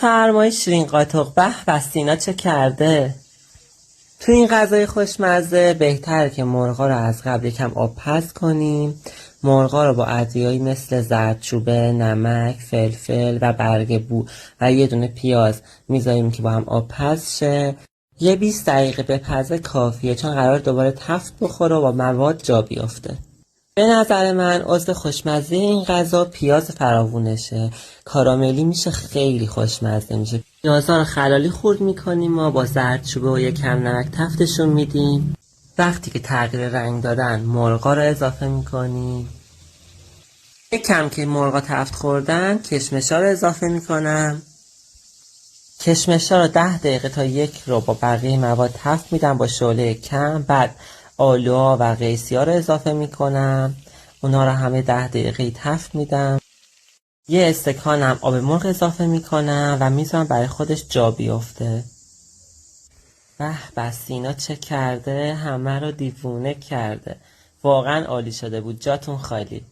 فرمای شیرین قاتق. به به سینا چه کرده؟ تو این غذای خوشمزه بهتره که مرغا رو از قبل یکم آب پز کنیم. مرغا رو با ادویه‌ای مثل زردچوبه، نمک، فلفل و برگ بو و یه دونه پیاز میذاریم که با هم آب پز شه. یه 20 دقیقه بپزه کافیه، چون قرار دوباره تفت بخوره و با مواد جا بیفته. به نظر من عضو خوشمزه این غذا پیاز فراوونشه. کاراملی میشه، خیلی خوشمزه میشه. پیازها رو خلالی خورد میکنیم و با زردچوبه و یکم نمک تفتشون میدیم. وقتی که تغییر رنگ دادن مرغا رو اضافه میکنیم. یکم که مرغا تفت خوردن کشمشا رو اضافه میکنم. کشمشا رو 10 دقیقه تا 1 رو با بقیه مواد تفت میدم با شعله کم. بعد آلوها و قیسی‌ها رو اضافه میکنم. اونا رو همه 10 دقیقه تفت میدم. یه استکانم آب مرغ اضافه میکنم و میذارم برای خودش جا بیفته. به به سینا چه کرده؟ همه رو دیوونه کرده. واقعا عالی شده بود. جاتون خالی.